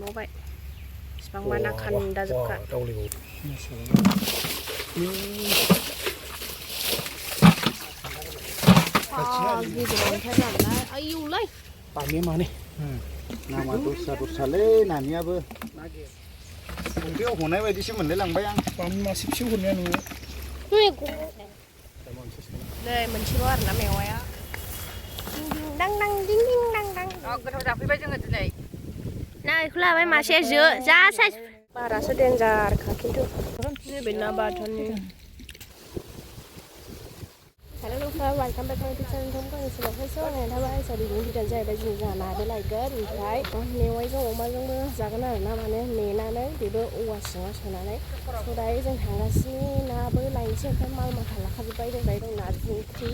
दानबावबाय बिसिबांबा ना खान्दाजोबखा गिदिरावथार जाबाय आयौलै बामिया माने नामा दस्रालै नानियाबो संख्रियाव हनाय बायदिसो मोनलाय लांबाय आं बामि मासे फिसौ हरनाया नोङो नै मोनसेल' आरोना मेवाया दां दां दिं दिं दां दां गोथाव जाफैबाय जोङो दिनै ना बेखौ लाबाय मासे जा साइज बारासो देन्जारखा खिन्थु नैबे ना बाथोननि हेल' लोगोफोर वेलकाम बेक माय किचन नोंथांमोनखौ सोलाबखायसो आंनि थाबाय सारिनि भिडिअ जाहैबाय जों जोंहा नाबो लायगोन ओमफ्राय मेवाइजों अमाजोंबो जागोन आरो ना माने मेनानै बेबो औवा सिङाव सोनानै स' दायो जों थांगासिनो नाबो लायनोसै ओमफ्राय माल माथा लाखाजोब्बाय जों दायो दं नारजि ओंख्रि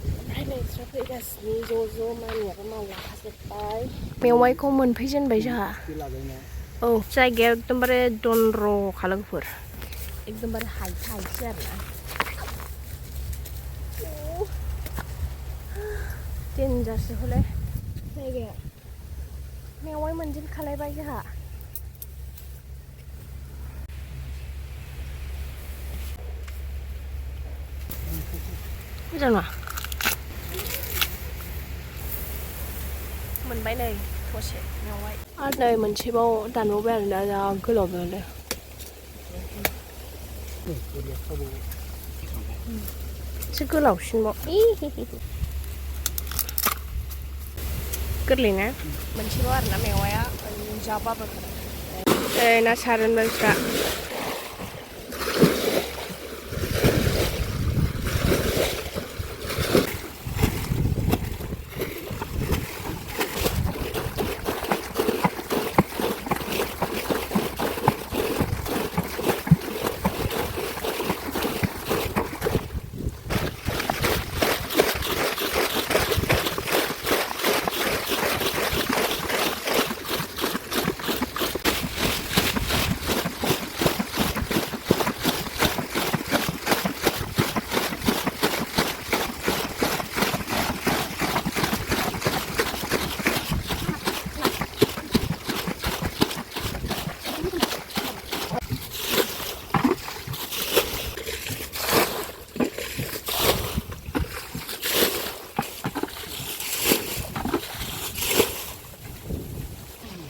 ओमफ्राय नोंस्रा फैगासिनो ज' मामियाबो माल लाखाजोब्बाय मेवाइखौ मोनफैजेनबाय जोंहा औ जायगाया एकदमबारे दनर'खा लोगोफोर एकदमबारे हायसो आरोना देन्जारसो हले जायगाया मेवाइ मोनजेनखालायबाय जोंहा मोजां नङा मोनबाय नै थसे मेवाइ आरो नै मोनसेबाव दानबावबाय आरोना जा गोलाव बेयावनो एसे गोलावसिनबाव गोरलै ना मोनसेल' आरोना मेवाया जाबाबो ना सारोन मानसिफ्रा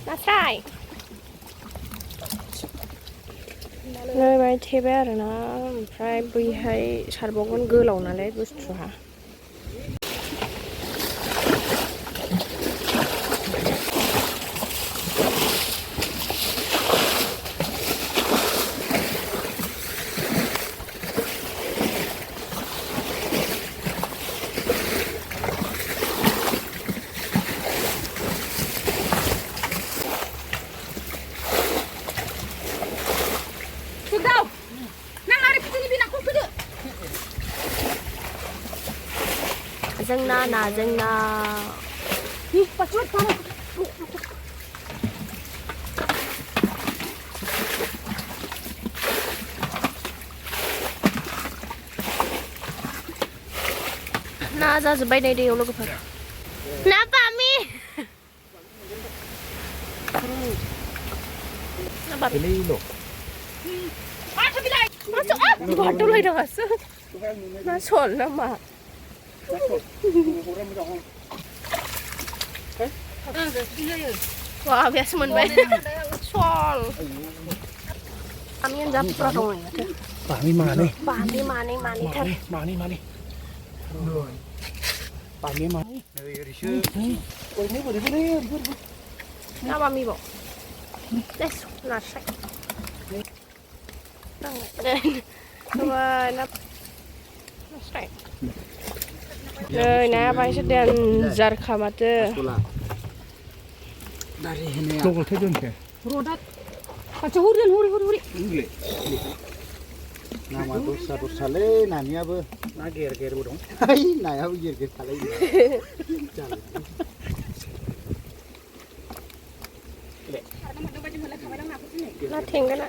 नास्राय नै बाहाय थेबाय आरोना ओमफ्राय बैहाय सारबावगोन गोलाव नालाय बुस्थुआ जोंना नाजोंना ना जाजोब्बाय नै दैयाव लोगोफोर ना बामि ना बाथौलायदोंसो ना सल नामा wah biasa menbaik sol kami yang jatuh perang itu Bami mana tar Bami mana na mami bo des nasai nasai nah apa sih dan zarka mate dari ini ya rodat kaca huri nama dosa-dosale naniaबो ना गेर-गेरबो दं हाय नायाबो गेर-गेर खालायो ना थेंगोन ना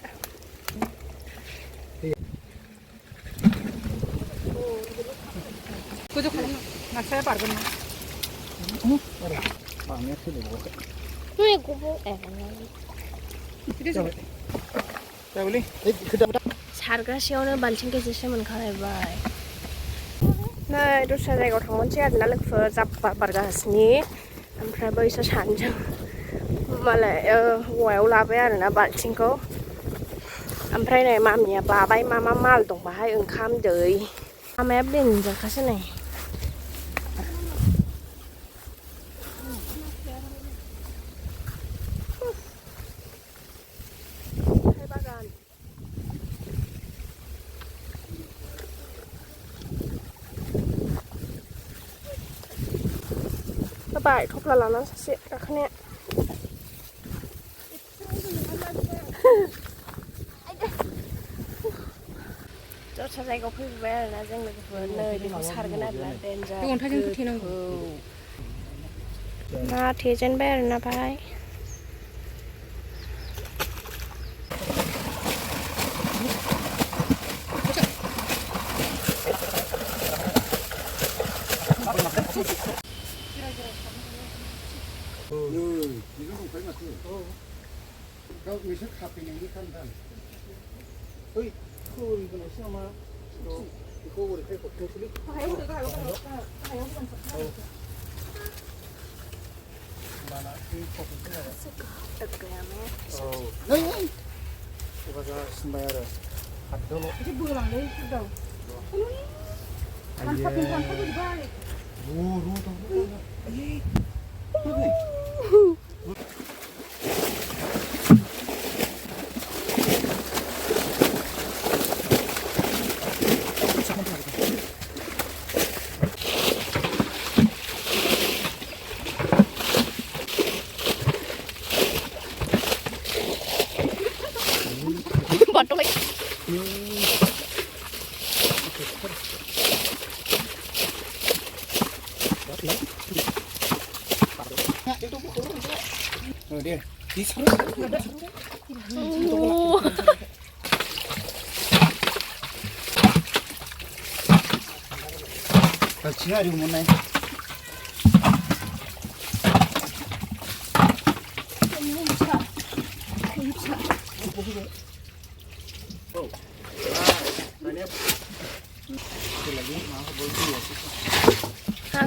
गोजौ खालामनो नास्राया बारगोन ना बांनाया थैलायबावबाय 왜 고보 에 जाबायलै खोदा सारगासेयावनो बाल्थिं गेजेरसो मोनखालायबाय नै दस्रा जायगायाव थांनोसै आरोना लोगोफोर जाब्बा बारगासिनो ओमफ्राय बैसोर सानैजों मालाय औवायाव लाबाय आरोना बाल्थिंखौ ओमफ्राय नै मामिया बाबाय मा माल दं बाहाय ओंखाम दै मामाया बेनजाखासो नै बाय थफ्ला लाना सासे गाखोनाया दस्रा जायगायाव फैबाय आरोना जों लोगोफोर नै बेखौ सारगोन आरोना देन्जार अन्थाइजों खोथेनांगौ ना थेजेनबाय आरोना बाय 이거 거의 같아. 여기서 카페는 게 간다. 어이, 이거는 시험아. 이거 우리 할 거, 그리. 네. 이거 저 신발을 갖다 놓. 이제 뭐랑 내 있어. 한 파편 한 파편 봐야 돼. bật rồi đi đi sao đó chính là điều muốn này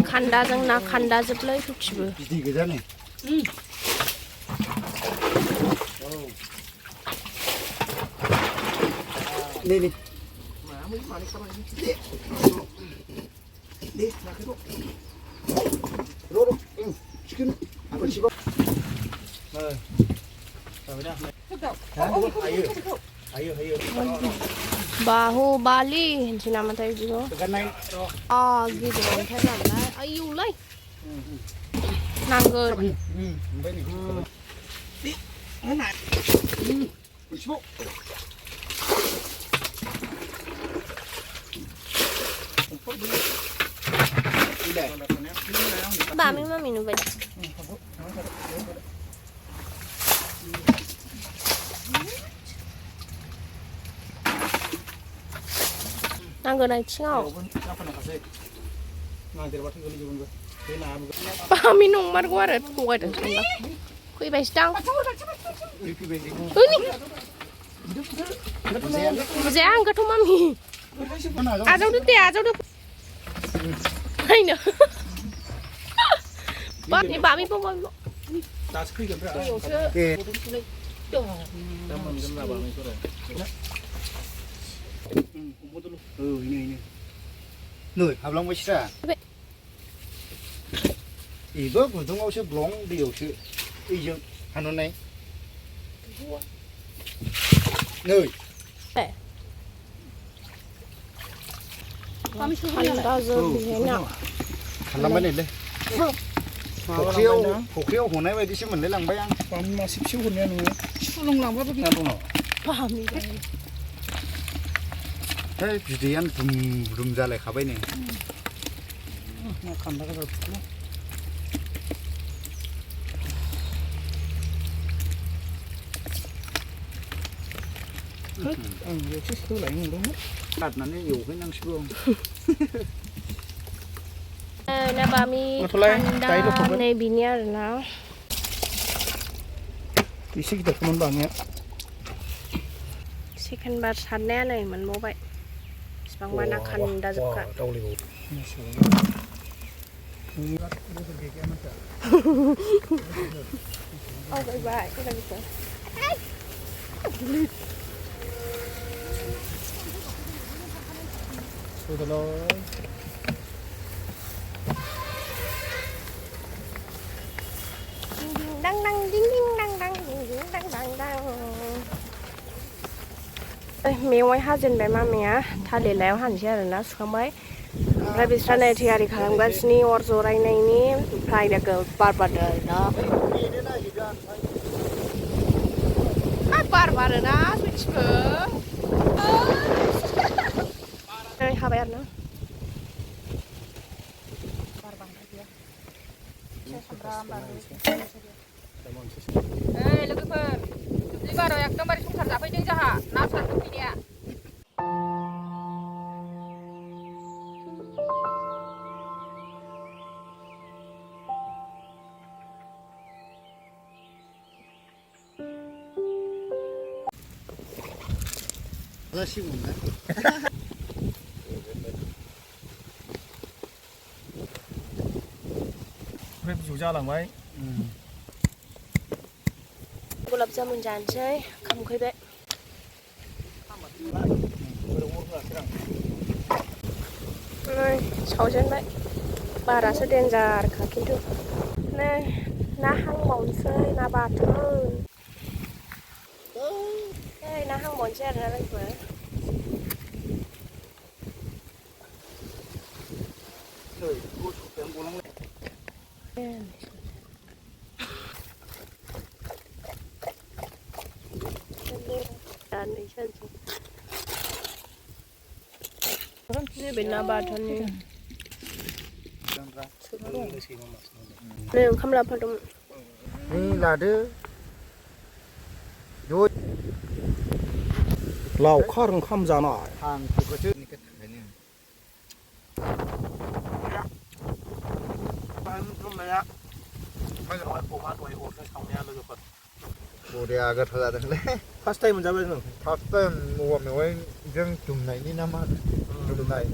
간다장 나 간다즙을 좋지부. 비디 그잖아. 응. 네네. 로로, 응, 지금 한번 집어. Bahu Bali thì nằm ở đây chứ không? cái này. Ghi được thế là đấy. Ayu lấy. Nàng gơi. Bên này. Đi. Cái này. 집어. Bà mình mà mình vậy. Nàng gơi này chingao. Bà mình nung mặt quá rồi, quay được không đó? Quay bài trăng. Dễ ăn cái thùng mami. À đâu được à đâu được. Hay nữa. Bà mình bông bông. 다 스크린 좀 그래. 예. 이네. 너희 합랑 보시라. 이거 고등어시 블롱 비오시. 이제 하는 네. 너희. 네. 간다 저 비해나. 간다만 해. 고기요 호나이 바이디 시면 내랑 바양. 밤마 10초 후면 수롱랑 봐도 그냥 밤이. Thế thì ăn rùm ra lại khá bây này. 간다가 그렇구나. 역시 또 라인은 너무 낫나네 요게 낭 시고. Nè bà mi này bì nha rồi nào Isi kita kembangnya. Chicken bar sannya nih, man mau baik. Sebang mana kan dah juga. Tahu lihat. Oh baik, kita bisa. Sudah loh. Đăng đăng ding ding đăng đăng ding ding đăng đăng đăng. Ê, mẹ quay hát trên bài mà mẹ thà để léo hẳn chưa rồi nó không mấy. Rồi bây giờ này thì đi khám cái gì ở chỗ này này phải được bar bar đời đó. À bar bar đó switch cơ. Đây hai bạn nữa. लोगोफोर दुब्लि बारियाव एकदमबारे संसार जाफैदों जोंहा ना सारनो फैनाया 다시 온다. Phép rủ ra là mấy? Gulab jamun jàn chơi, không khơi bẹ. Này, cháu chân vậy. Bà đã sẽ đèn già cả kiến thức. Này, na hăng mỏng chơi, na bà thơm. Đây, na hăng mỏng chơi là lấy với. Ini benar badan ni. Ni kamu lapar dong. Ni là đứa rồi lào khăn không ra nọ hàng thì có chứ cái thằng này bạn không này á bây giờ hỏi cô má tuổi ổn cái xong nha rồi cô đi à cái thời gian đấy first time mình ra bên rồi first time mua mình quay riêng chùm này đi năm ăn chùm này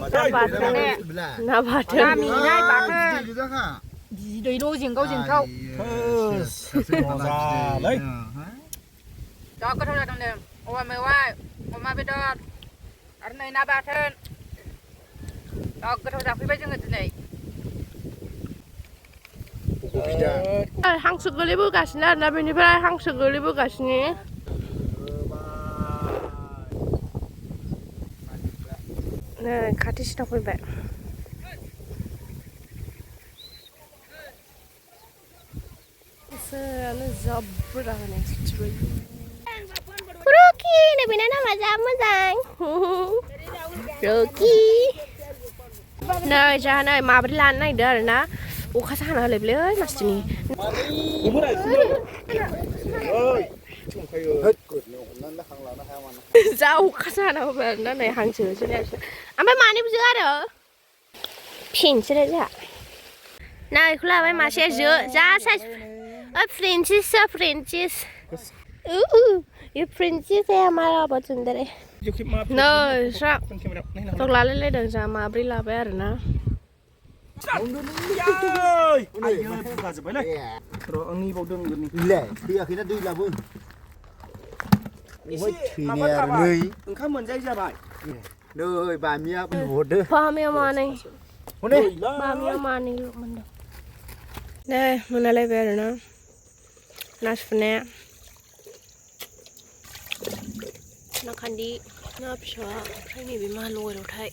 Na badan. Na mi nai badan đầy đô giềng câu giềng khâu lấy đó có thôi là trong đêm ôm mày quay ôm mà biết đó ở này na badan đó có thôi là phía bên chân người này Hang segala ibu kasihnya, nabi ini pernah hang segala ibu kasihnya. Nah, kati sih nak beli. Sana zabur dah ni, cuy. Rocky, nabi nana macam macam. Rocky. Nah, jangan nak mabri lan nak dah na. Ủa khá xa nào lệp lấy mà chị nhỉ? Sao khá xa nào về nó này hàng chữ cho nên à mấy mà đi giữa được pin cho đây chứ này khu là mấy mà xe giữa ra sai Francis you Francis em mà là bao nhiêu đây nơi sao tôi lấy đường ra mà bri là bé rồi nè ơi ai ơi gà rồi này rồi ông đi vào đường gần này lẻ đi khi nó đi là vun ôi thì nè người không muốn dây ra bài nơi bà mía bên một đứa ba mía mà này ba mía mà này lúc mình đâu đây mình lấy về rồi nó nát phèn nó khăn đi nó sợ thấy mình bị ma lôi đâu thấy